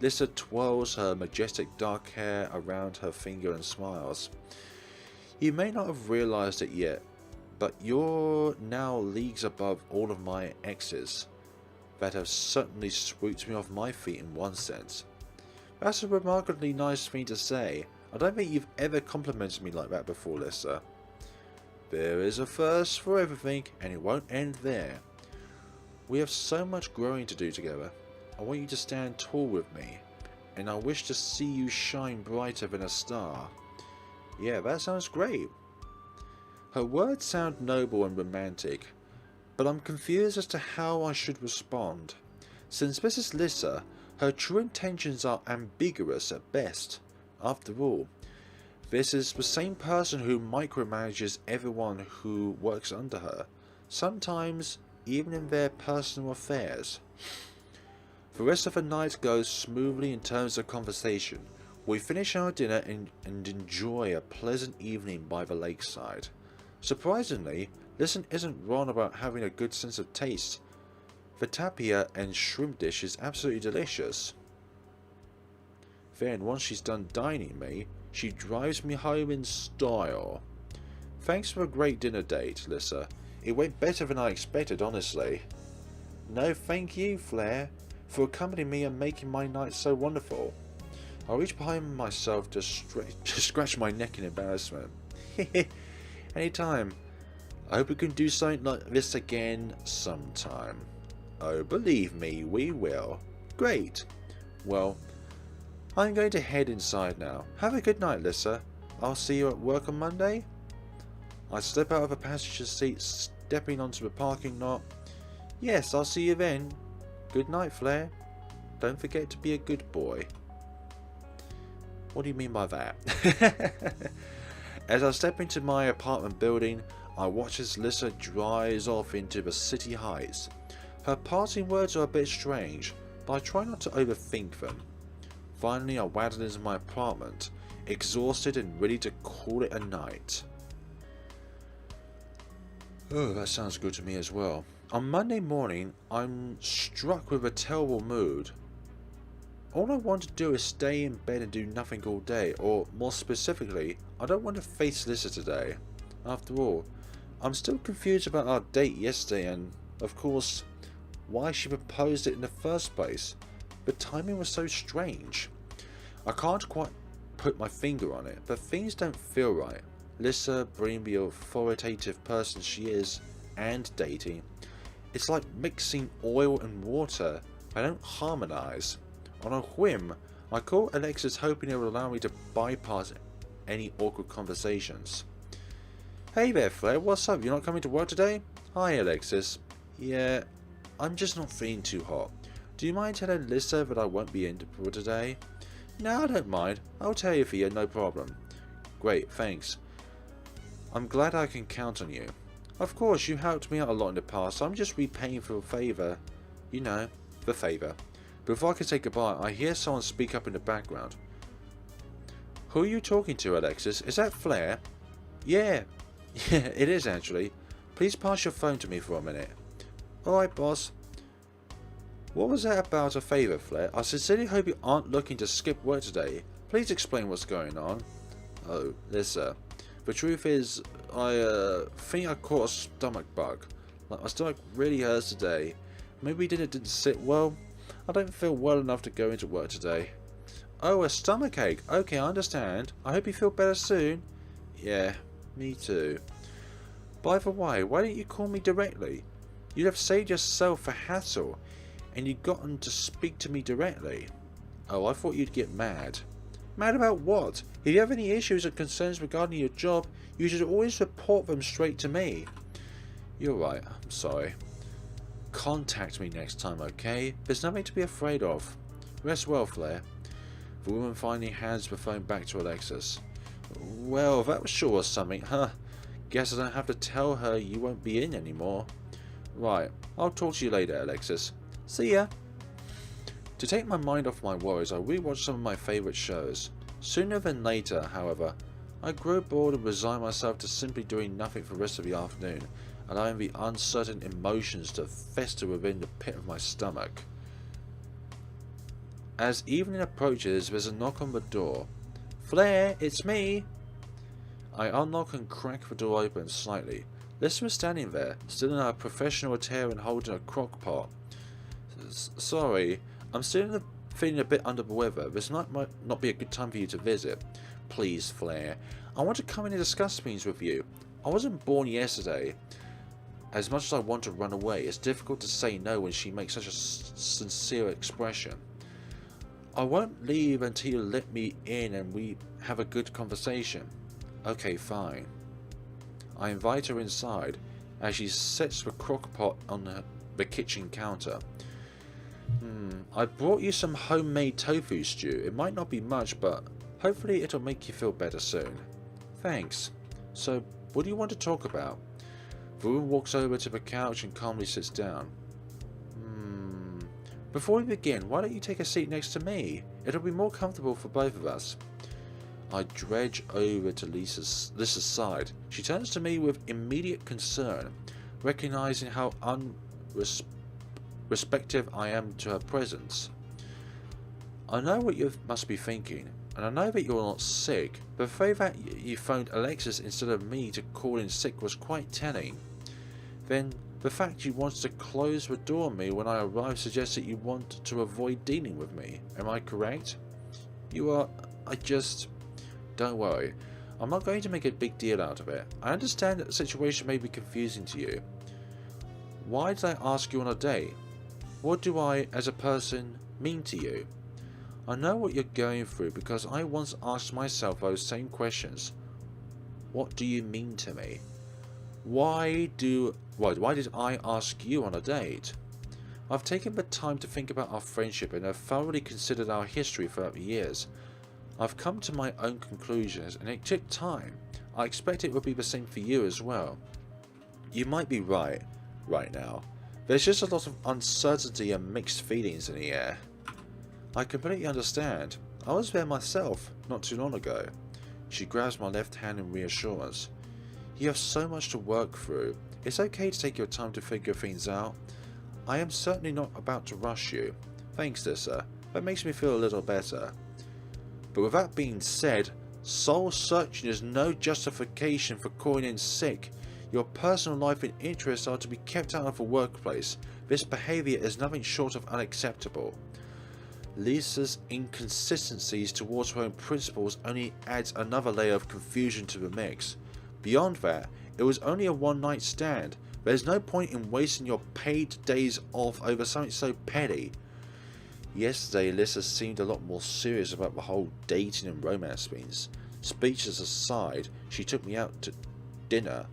Lissa twirls her majestic dark hair around her finger and smiles. You may not have realized it yet, but you're now leagues above all of my exes that have certainly swooped me off my feet in one sense. That's a remarkably nice thing to say. I don't think you've ever complimented me like that before, Lissa. There is a first for everything, and it won't end there. We have so much growing to do together. I want you to stand tall with me, and I wish to see you shine brighter than a star. Yeah, that sounds great. Her words sound noble and romantic, but I'm confused as to how I should respond. Since this is Lissa, her true intentions are ambiguous at best. After all, this is the same person who micromanages everyone who works under her, sometimes even in their personal affairs. The rest of the night goes smoothly in terms of conversation. We finish our dinner and enjoy a pleasant evening by the lakeside. Surprisingly, Lissa isn't wrong about having a good sense of taste. The tapia and shrimp dish is absolutely delicious. Then, once she's done dining me, she drives me home in style. Thanks for a great dinner date, Lissa. It went better than I expected, honestly. No, thank you, Flare, for accompanying me and making my night so wonderful. I reach behind myself to scratch my neck in embarrassment. Anytime. I hope we can do something like this again sometime. Oh, believe me, we will. Great. Well, I'm going to head inside now. Have a good night, Lissa. I'll see you at work on Monday. I step out of the passenger seat, stepping onto the parking lot. Yes, I'll see you then. Good night, Flare. Don't forget to be a good boy. What do you mean by that? As I step into my apartment building, I watch as Lissa drives off into the city heights. Her parting words are a bit strange, but I try not to overthink them. Finally, I waddle into my apartment, exhausted and ready to call it a night. Oh, that sounds good to me as well. On Monday morning, I'm struck with a terrible mood. All I want to do is stay in bed and do nothing all day, or more specifically, I don't want to face Lissa today. After all, I'm still confused about our date yesterday and, of course, why she proposed it in the first place. The timing was so strange. I can't quite put my finger on it, but things don't feel right. Lissa being the authoritative person she is, and dating. It's like mixing oil and water. They don't harmonise. On a whim, I call Alexis hoping it will allow me to bypass any awkward conversations. Hey there, Flare, what's up? You're not coming to work today? Hi, Alexis. Yeah, I'm just not feeling too hot. Do you mind telling Lissa that I won't be in for today? No, I don't mind. I'll tell you for you, no problem. Great, thanks. I'm glad I can count on you. Of course, you helped me out a lot in the past, so I'm just repaying for a favour. You know, the favour. Before I can say goodbye, I hear someone speak up in the background. Who are you talking to, Alexis? Is that Flare? Yeah, it is actually. Please pass your phone to me for a minute. Alright, boss. What was that about a favour, Flare? I sincerely hope you aren't looking to skip work today. Please explain what's going on. Oh, Lissa. The truth is, I think I caught a stomach bug. Like, my stomach really hurts today. Maybe dinner didn't sit well. I don't feel well enough to go into work today. Oh, a stomachache. Okay, I understand. I hope you feel better soon. Yeah, me too. By the way, why didn't you call me directly? You'd have saved yourself a hassle, and you'd gotten to speak to me directly. Oh, I thought you'd get mad. Mad about what? If you have any issues or concerns regarding your job, you should always report them straight to me. You're right, I'm sorry. Contact me next time, okay? There's nothing to be afraid of. Rest well, Flare. The woman finally hands the phone back to Alexis. Well, that sure was something, huh? Guess I don't have to tell her you won't be in anymore. Right, I'll talk to you later, Alexis. See ya! To take my mind off my worries, I rewatched some of my favourite shows. Sooner than later, however, I grow bored and resign myself to simply doing nothing for the rest of the afternoon, allowing the uncertain emotions to fester within the pit of my stomach. As evening approaches, there's a knock on the door. Flare, it's me! I unlock and crack the door open slightly. Lissa was standing there, still in her professional attire and holding a crock pot. Sorry, I'm still feeling a bit under the weather. This night might not be a good time for you to visit. Please, Flare, I want to come in and discuss things with you. I wasn't born yesterday. As much as I want to run away, it's difficult to say no when she makes such a sincere expression. I won't leave until you let me in and we have a good conversation. Okay, fine. I invite her inside as she sets the crock pot on the kitchen counter. I brought you some homemade tofu stew. It might not be much, but hopefully it'll make you feel better soon. Thanks. So, what do you want to talk about? The woman walks over to the couch and calmly sits down. Before we begin, why don't you take a seat next to me? It'll be more comfortable for both of us. I dredge over to Lissa's side. She turns to me with immediate concern, recognizing how unrespective I am to her presence. I know what you must be thinking, and I know that you're not sick, but the fact that you phoned Alexis instead of me to call in sick was quite telling. Then, the fact you wanted to close the door on me when I arrived suggests that you want to avoid dealing with me. Am I correct? You are... Don't worry. I'm not going to make a big deal out of it. I understand that the situation may be confusing to you. Why did I ask you on a date? What do I, as a person, mean to you? I know what you're going through because I once asked myself those same questions. What do you mean to me? Why did I ask you on a date? I've taken the time to think about our friendship and have thoroughly considered our history throughout the years. I've come to my own conclusions and it took time. I expect it will be the same for you as well. You might be right now. There's just a lot of uncertainty and mixed feelings in the air. I completely understand. I was there myself, not too long ago. She grabs my left hand in reassurance. You have so much to work through. It's okay to take your time to figure things out. I am certainly not about to rush you. Thanks, Lissa. That makes me feel a little better. But with that being said, soul searching is no justification for calling in sick. Your personal life and interests are to be kept out of the workplace. This behaviour is nothing short of unacceptable. Lissa's inconsistencies towards her own principles only adds another layer of confusion to the mix. Beyond that, it was only a one-night stand. There's no point in wasting your paid days off over something so petty. Yesterday, Lissa seemed a lot more serious about the whole dating and romance things. Speeches aside, she took me out to dinner.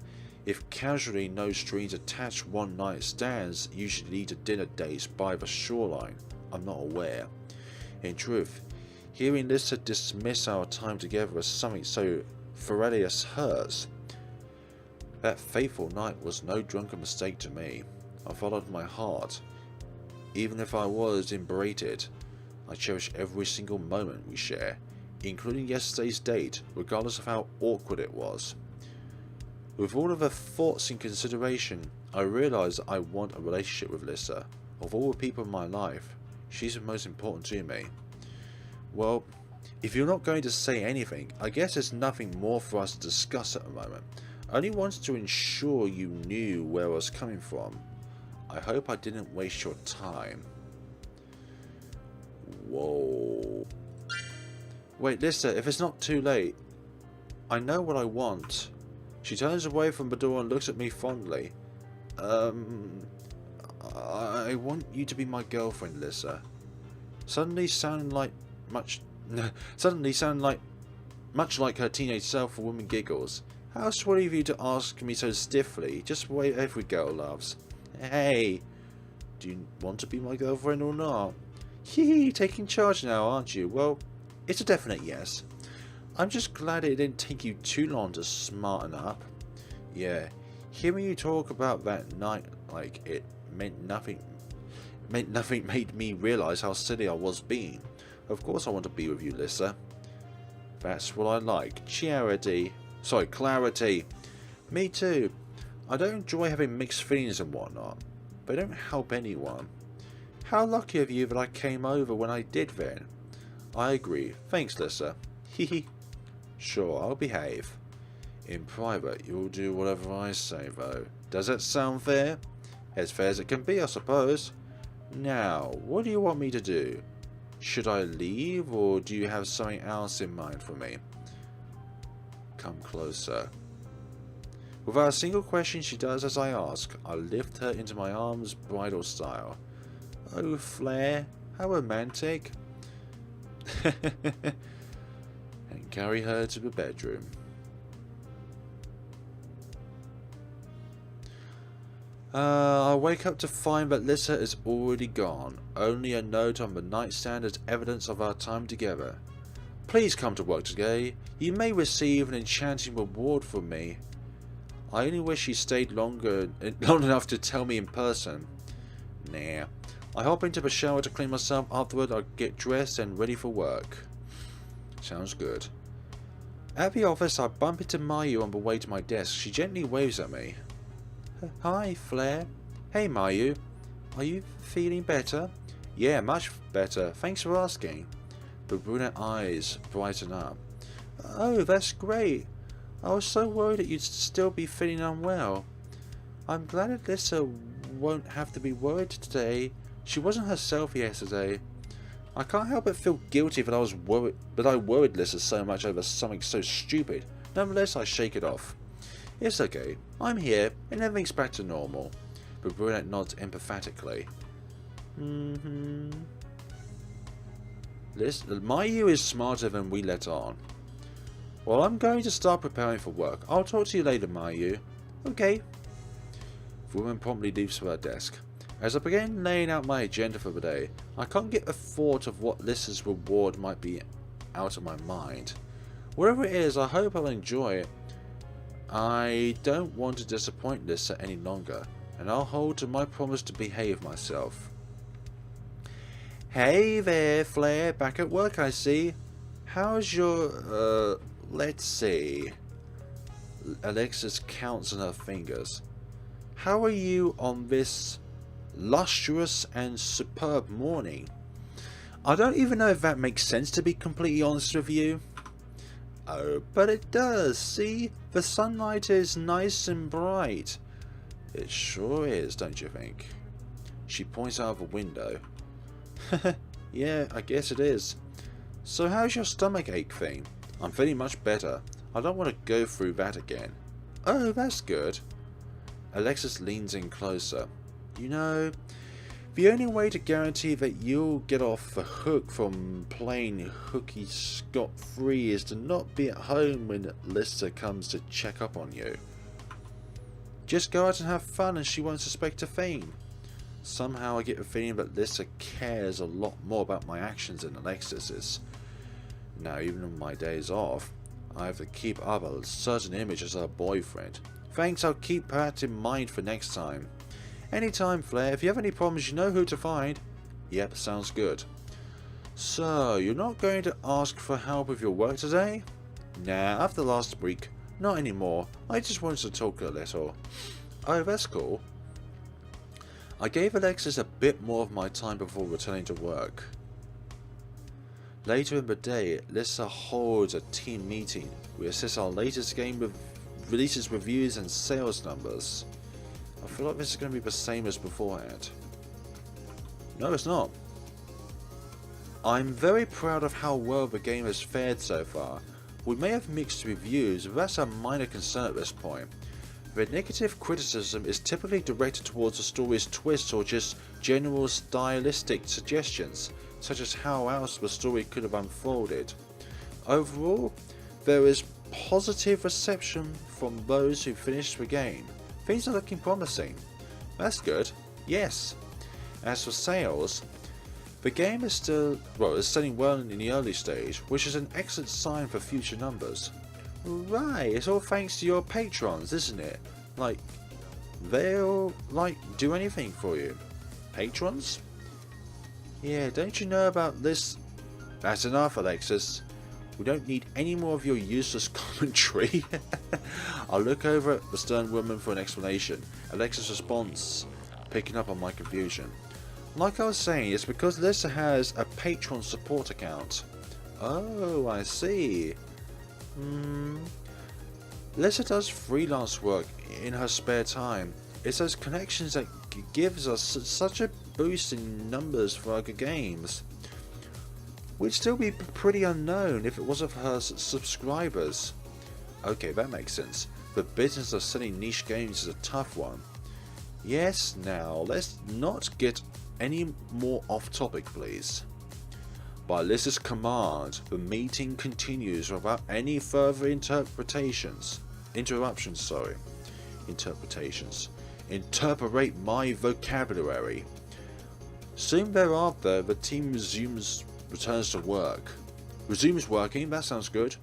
If casually no strings attached one-night stands usually lead to dinner dates by the shoreline, I'm not aware. In truth, hearing Lissa dismiss our time together as something so Ferelius hers, that fateful night was no drunken mistake to me. I followed my heart. Even if I was inebriated, I cherish every single moment we share, including yesterday's date, regardless of how awkward it was. With all of her thoughts in consideration, I realise I want a relationship with Lissa. Of all the people in my life, she's the most important to me. Well, if you're not going to say anything, I guess there's nothing more for us to discuss at the moment. I only wanted to ensure you knew where I was coming from. I hope I didn't waste your time. Whoa. Wait, Lissa, if it's not too late, I know what I want. She turns away from the door and looks at me fondly. I want you to be my girlfriend, Lissa. Suddenly sounding much like her teenage self, a woman giggles. How sweet of you to ask me so stiffly, just the way every girl loves. Hey, do you want to be my girlfriend or not? Hee, taking charge now, aren't you? Well, it's a definite yes. I'm just glad it didn't take you too long to smarten up. Yeah, hearing you talk about that night like it meant nothing made me realise how silly I was being. Of course I want to be with you, Lissa. That's what I like. Clarity. Me too. I don't enjoy having mixed feelings and whatnot. They don't help anyone. How lucky of you that I came over when I did then. I agree. Thanks, Lissa. Hehe. Sure, I'll behave. In private, you'll do whatever I say, though. Does that sound fair? As fair as it can be, I suppose. Now, what do you want me to do? Should I leave, or do you have something else in mind for me? Come closer. Without a single question, she does as I ask. I lift her into my arms, bridal style. Oh, Flare, how romantic. And carry her to the bedroom. I wake up to find that Lissa is already gone. Only a note on the nightstand as evidence of our time together. Please come to work today. You may receive an enchanting reward from me. I only wish you stayed long enough to tell me in person. Nah. I hop into the shower to clean myself. Afterward, I get dressed and ready for work. Sounds good. At the office, I bump into Mayu on the way to my desk. She gently waves at me. Hi, Flare. Hey, Mayu. Are you feeling better? Yeah, much better. Thanks for asking. The brunette eyes brighten up. Oh, that's great. I was so worried that you'd still be feeling unwell. I'm glad that Lissa won't have to be worried today. She wasn't herself yesterday. I can't help but feel guilty that I worried Lissa so much over something so stupid. Nonetheless, I shake it off. It's okay. I'm here, and everything's back to normal. The brunette nods empathetically. Mayu is smarter than we let on. Well, I'm going to start preparing for work. I'll talk to you later, Mayu. Okay. The woman promptly leaves for her desk. As I begin laying out my agenda for the day, I can't get the thought of what Lissa's reward might be out of my mind. Whatever it is, I hope I'll enjoy it. I don't want to disappoint Lissa any longer, and I'll hold to my promise to behave myself. Hey there, Flare, back at work I see. How's your, let's see. Alexis counts on her fingers. How are you on this lustrous and superb morning? I don't even know if that makes sense, to be completely honest with you. Oh, but it does, see? The sunlight is nice and bright. It sure is, don't you think? She points out of a window. Yeah, I guess it is. So how's your stomach ache thing? I'm feeling much better. I don't want to go through that again. Oh, that's good. Alexis leans in closer. You know, the only way to guarantee that you'll get off the hook from playing hooky scot-free is to not be at home when Lissa comes to check up on you. Just go out and have fun and she won't suspect a thing. Somehow I get the feeling that Lissa cares a lot more about my actions than Alexis's. Now, even on my days off, I have to keep up a certain image as her boyfriend. Thanks, I'll keep that in mind for next time. Anytime, Flare. If you have any problems, you know who to find. Yep, sounds good. So, you're not going to ask for help with your work today? Nah, after last week, not anymore. I just wanted to talk a little. Oh, that's cool. I gave Alexis a bit more of my time before returning to work. Later in the day, Lissa holds a team meeting. We assess our latest game with releases, reviews, and sales numbers. I feel like this is going to be the same as beforehand. No, it's not. I'm very proud of how well the game has fared so far. We may have mixed reviews, but that's a minor concern at this point. The negative criticism is typically directed towards the story's twists or just general stylistic suggestions, such as how else the story could have unfolded. Overall, there is positive reception from those who finished the game. Things are looking promising. That's good. Yes. As for sales, the game is still, is selling well in the early stage, which is an excellent sign for future numbers. Right, it's all thanks to your patrons, isn't it? Like, they'll, do anything for you. Patrons? Yeah, don't you know about this? That's enough, Alexis. We don't need any more of your useless commentary. I'll look over at the stern woman for an explanation. Alexis responds, picking up on my confusion. Like I was saying, it's because Lissa has a Patreon support account. Oh, I see. Lissa does freelance work in her spare time. It's those connections that gives us such a boost in numbers for our games. We'd still be pretty unknown if it wasn't for her subscribers. Okay, that makes sense. The business of selling niche games is a tough one. Yes, now let's not get any more off topic, please. By Lissa's command, the meeting continues without any further interruptions. Interpret my vocabulary. Soon thereafter, the team resumes working, that sounds good.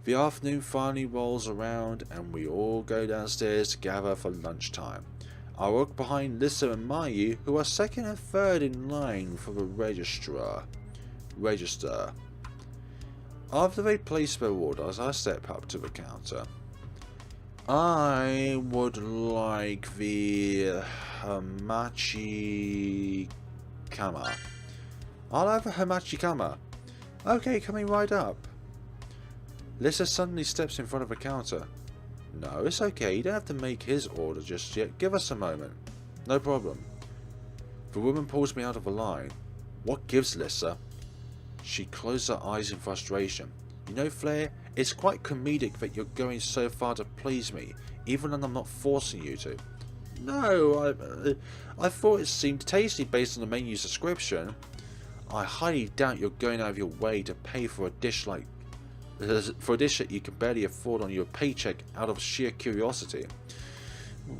The afternoon finally rolls around and we all go downstairs to gather for lunchtime. I walk behind Lissa and Mayu, who are second and third in line for the register. After they place their orders, I step up to the counter. I would like the Hamachi Kama. I'll have a Hamachi Kama. Okay, coming right up. Lissa suddenly steps in front of the counter. No, it's okay, you don't have to make his order just yet. Give us a moment. No problem. The woman pulls me out of the line. What gives, Lissa? She closes her eyes in frustration. You know, Flare, it's quite comedic that you're going so far to please me, even when I'm not forcing you to. No, I thought it seemed tasty based on the menu's description. I highly doubt you're going out of your way to pay for a dish that you can barely afford on your paycheck out of sheer curiosity.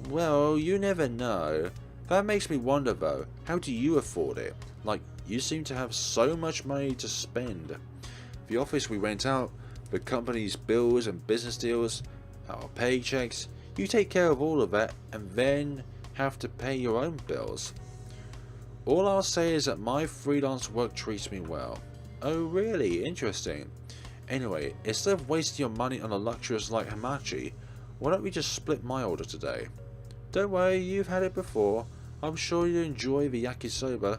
Well, you never know. That makes me wonder though, how do you afford it? Like, you seem to have so much money to spend. The office we rent out, the company's bills and business deals, our paychecks, you take care of all of that and then have to pay your own bills. All I'll say is that my freelance work treats me well. Oh really? Interesting. Anyway, instead of wasting your money on a luxurious like hamachi, why don't we just split my order today? Don't worry, you've had it before. I'm sure you'll enjoy the yakisoba.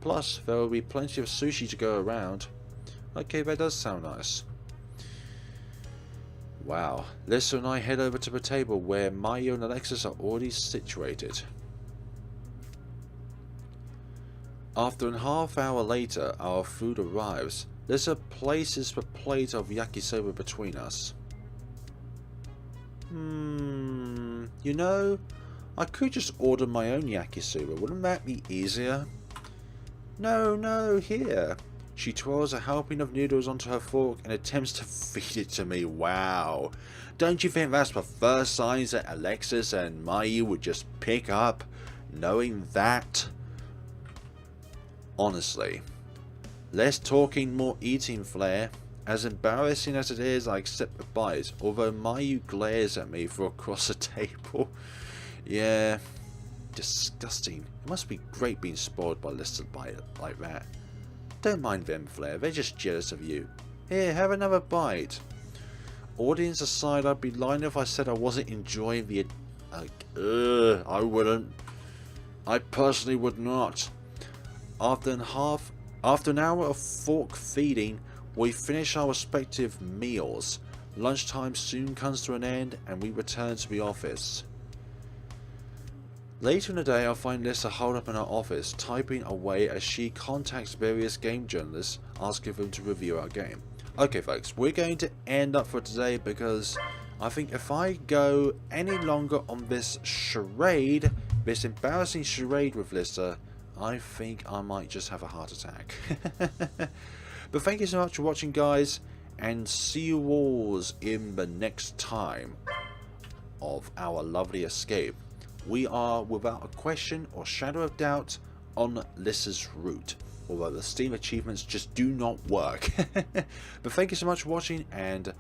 Plus, there will be plenty of sushi to go around. Okay, that does sound nice. Wow, Lissa and I head over to the table where Mayu and Alexis are already situated. After a half hour later, our food arrives. Lissa places the plate of yakisoba between us. You know, I could just order my own yakisoba, wouldn't that be easier? No, here. She twirls a helping of noodles onto her fork and attempts to feed it to me. Wow. Don't you think that's the first signs that Alexis and Mayu would just pick up, knowing that? Honestly. Less talking, more eating, Flare. As embarrassing as it is, I accept the bite, although Mayu glares at me from across the table. Yeah, disgusting. It must be great being spoiled by Lissa like that. Don't mind them, Flare, they're just jealous of you. Here, have another bite. Audience aside, I'd be lying if I said I wasn't enjoying the... I wouldn't. I personally would not. After an hour of fork feeding, we finish our respective meals. Lunchtime soon comes to an end and we return to the office. Later in the day, I'll find Lissa holed up in her office, typing away as she contacts various game journalists, asking them to review our game. Okay folks, we're going to end up for today because I think if I go any longer on this charade, this embarrassing charade with Lissa, I think I might just have a heart attack. But thank you so much for watching, guys, and see you all in the next time of our lovely escape. We are, without a question or shadow of doubt, on Lissa's route, although the Steam achievements just do not work. But thank you so much for watching, and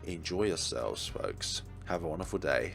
enjoy yourselves, folks. Have a wonderful day.